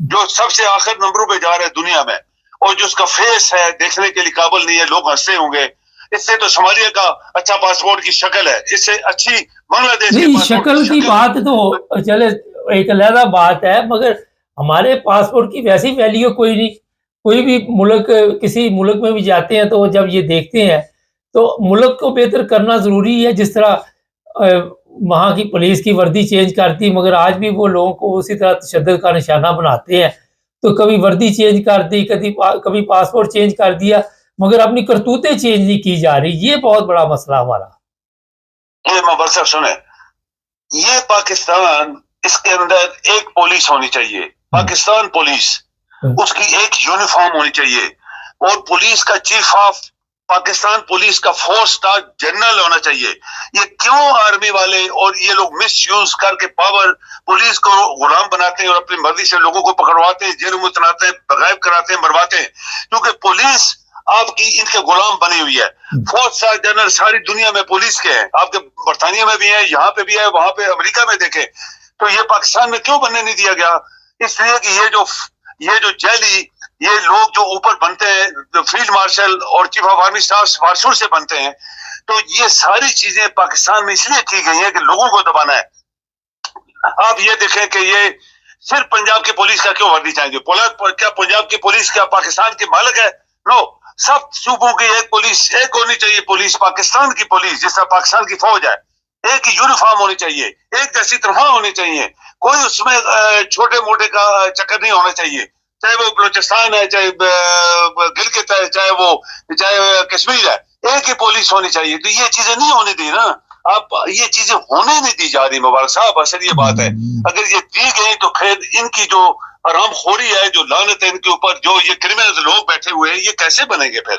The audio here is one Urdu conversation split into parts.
جو سب سے آخر نمبروں پہ جا رہا ہے دنیا میں, اور جو اس کا فیس ہے دیکھنے کے لیے قابل نہیں ہے, لوگ ہنستے ہوں گے. اس سے تو صومالیہ کا اچھا پاسپورٹ کی شکل ہے, اس سے اچھی بنگلہ دیش کے نہیں, پاسپورٹ شکل کی بات تو چلے ایک علیحدہ بات ہے, مگر ہمارے پاسپورٹ کی ویسی ویلیو کوئی نہیں. کوئی بھی ملک, کسی ملک میں بھی جاتے ہیں تو جب یہ دیکھتے ہیں تو ملک کو بہتر کرنا ضروری ہے. جس طرح وہاں کی پولیس کی وردی چینج کرتی, مگر آج بھی وہ لوگوں کو اسی طرح تشدد کا نشانہ بناتے ہیں. تو کبھی وردی چینج کر دی, کبھی پاسپورٹ چینج کر دیا, مگر اپنی کرتوتیں چینج نہیں کی جا رہی. یہ بہت بڑا مسئلہ ہمارا. مبارک صاحب سنیں, یہ پاکستان, اس کے اندر ایک پولیس ہونی چاہیے, پاکستان پولیس, اس کی ایک یونیفارم ہونی چاہیے, اور پولیس کا چیف آف پاکستان پولیس کا 4 اسٹار جنرل ہونا چاہیے. یہ کیوں آرمی والے اور یہ لوگ مس یوز کر کے پاور پولیس کو غلام بناتے ہیں اور اپنی مرضی سے لوگوں کو پکڑواتے ہیں, جیلوں میں اتراتے ہیں, غائب کراتے ہیں, مرواتے ہیں, کیونکہ پولیس آپ کی ان کے غلام بنی ہوئی ہے. 4 اسٹار جنرل ساری دنیا میں پولیس کے ہیں, آپ کے برطانیہ میں بھی ہیں, یہاں پہ بھی ہے, وہاں پہ امریکہ میں دیکھیں. تو یہ پاکستان میں کیوں بننے نہیں دیا گیا؟ اس لیے کہ یہ جو جیلی یہ لوگ جو اوپر بنتے ہیں فیلڈ مارشل اور چیف آف آرمی اسٹاف وارسور سے بنتے ہیں, تو یہ ساری چیزیں پاکستان میں اس لیے کی گئی ہیں کہ لوگوں کو دبانا ہے. آپ یہ دیکھیں کہ یہ صرف پنجاب کی پولیس کا کیوں وردی چاہیں گے؟ کیا پنجاب کی پولیس کیا پاکستان کی مالک ہے؟ نو, سب صوبوں کی ایک پولیس, ایک ہونی چاہیے پولیس, پاکستان کی پولیس جس طرح پاکستان کی فوج ہے. ایک ہی یونیفارم ہونی چاہیے, ایک جیسی تنخواہ ہونی چاہیے, کوئی اس میں چھوٹے موٹے کا چکر نہیں ہونا چاہیے, چاہے وہ بلوچستان ہے, چاہے گلگت ہے, چاہے کشمیر ہے, ایک ہی پولیس ہونی چاہیے. تو یہ چیزیں نہیں ہونے دی نا, آپ یہ چیزیں ہونے نہیں دی جا رہی. مبارک صاحب, اصل یہ بات ہے, اگر یہ دی گئی تو پھر ان کی جو آرام خوری ہے, جو لعنت ہے ان کے اوپر, جو یہ کرمنل لوگ بیٹھے ہوئے ہیں, یہ کیسے بنیں گے پھر؟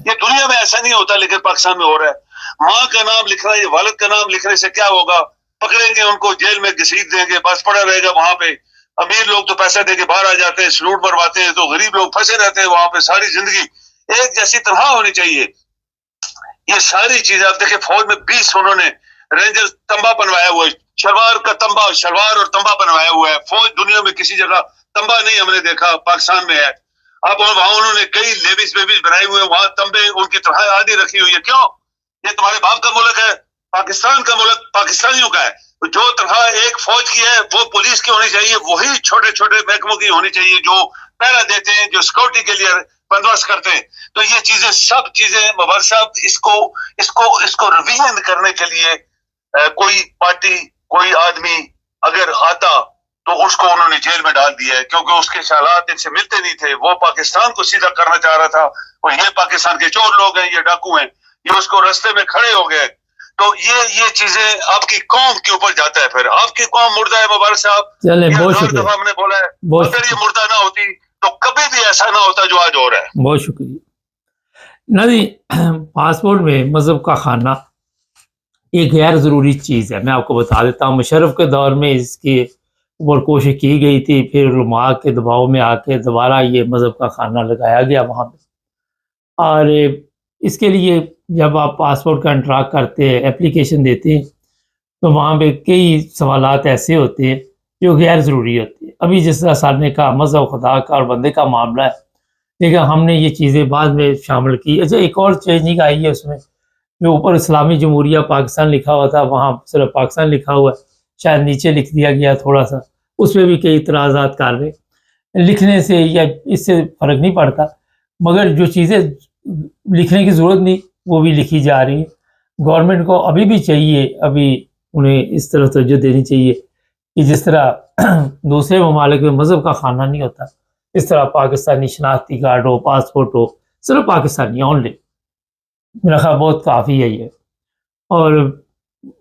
یہ دنیا میں ایسا نہیں ہوتا, لیکن پاکستان میں ہو رہا ہے. ماں کا نام لکھنا, یہ والد کا نام لکھنے سے کیا ہوگا؟ پکڑیں گے ان کو, جیل میں گھسیٹ دیں گے, بس پڑا رہے گا وہاں پہ. امیر لوگ تو پیسہ دے کے باہر آ جاتے ہیں, سلوٹ مرواتے ہیں, تو غریب لوگ پھنسے رہتے ہیں وہاں پہ ساری زندگی. ایک جیسی تنخواہ ہونی چاہیے. یہ ساری چیزیں آپ دیکھیں, فوج میں 20 انہوں نے رینجر تمبا بنوایا ہوا ہے, شلوار کا تمبا, شلوار اور تمبا بنوایا ہوا ہے. فوج دنیا میں کسی جگہ تمبا نہیں ہم نے دیکھا, پاکستان میں ہے. اب وہاں انہوں نے کئی لیویز بنائے ہوئے ہیں, وہاں تمبے ان کی تنخواہ آدھی رکھی ہوئی ہے. کیوں؟ یہ تمہارے باپ کا ملک ہے, پاکستان کا ملک پاکستانیوں کا ہے. جو تنخواہ ایک فوج کی ہے وہ پولیس کی ہونی چاہیے, وہی چھوٹے چھوٹے محکموں کی ہونی چاہیے جو پہرا دیتے ہیں, جو سیکورٹی کے لیے بندوبست کرتے ہیں. تو یہ چیزیں, سب چیزیں مبارک صاحب, اس کو ریویژن کرنے کے لیے کوئی پارٹی, کوئی آدمی اگر آتا تو اس کو انہوں نے جیل میں ڈال دیا ہے, کیونکہ اس کے حالات ان سے ملتے نہیں تھے. وہ پاکستان کو سیدھا کرنا چاہ رہا تھا, اور یہ پاکستان کے چور لوگ ہیں, یہ ڈاکو ہیں, یہ اس کو رستے میں کھڑے ہو گئے. تو یہ چیزیں آپ کی قوم کے اوپر جاتا ہے. پھر آپ کی قوم مردہ ہے مبارک صاحب, بہت دفعہ ہم نے بولا ہے, اگر یہ مردہ نہ ہوتی تو کبھی بھی ایسا نہ ہوتا جو آج ہو رہا ہے. بہت شکریہ. نہیں, پاسپورٹ میں مذہب کا خانہ ایک غیر ضروری چیز ہے. میں آپ کو بتا دیتا ہوں, مشرف کے دور میں اس کی اوپر کوشش کی گئی تھی, پھر علماء کے دباؤ میں آ کے دوبارہ یہ مذہب کا خانہ لگایا گیا وہاں پہ. اور اس کے لیے جب آپ پاسپورٹ کا انٹراک کرتے ہیں, اپلیکیشن دیتے ہیں, تو وہاں پہ کئی سوالات ایسے ہوتے ہیں جو غیر ضروری ہوتے ہیں. ابھی جس طرح سر نے کہا مذہب خدا کا اور بندے کا معاملہ ہے, لیکن ہم نے یہ چیزیں بعد میں شامل کی. اچھا, ایک اور چینجنگ آئی ہے اس میں, جو اوپر اسلامی جمہوریہ پاکستان لکھا ہوا تھا, وہاں صرف پاکستان لکھا ہوا ہے, شاید نیچے لکھ دیا گیا تھوڑا سا. اس میں بھی کئی اعتراضات کر رہے, لکھنے سے یا اس سے فرق نہیں پڑتا, مگر جو چیزیں لکھنے کی ضرورت نہیں وہ بھی لکھی جا رہی ہیں. گورنمنٹ کو ابھی بھی چاہیے, ابھی انہیں اس طرح توجہ دینی چاہیے کہ جس طرح دوسرے ممالک میں مذہب کا خانہ نہیں ہوتا, اس طرح پاکستانی شناختی کارڈ ہو, پاسپورٹ ہو, صرف پاکستانی اونلی. میرا خیال بہت کافی ہے یہ. اور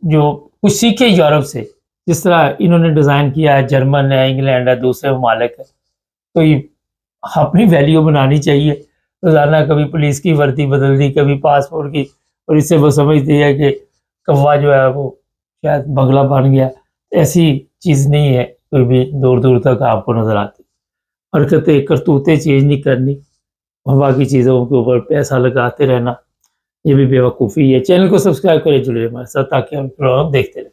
جو کچھ سیکھے یورپ سے, جس طرح انہوں نے ڈیزائن کیا ہے, جرمن ہے, انگلینڈ ہے, دوسرے ممالک ہے, تو یہ اپنی ویلیو بنانی چاہیے. روزانہ کبھی پولیس کی وردی بدل دی, کبھی پاسپورٹ کی, اور اس سے وہ سمجھتی ہے کہ کوا جو ہے وہ شاید بنگلہ بن گیا. ایسی چیز نہیں ہے, کوئی بھی دور دور تک آپ کو نظر آتی. حرکتیں کرتوتیں چینج نہیں کرنی, اور باقی چیزوں کے اوپر پیسہ لگاتے رہنا, یہ بھی بے وقوفی ہے. چینل کو سبسکرائب کریں, جڑے ہمارے ساتھ, تاکہ ہم پروگرام دیکھتے رہیں.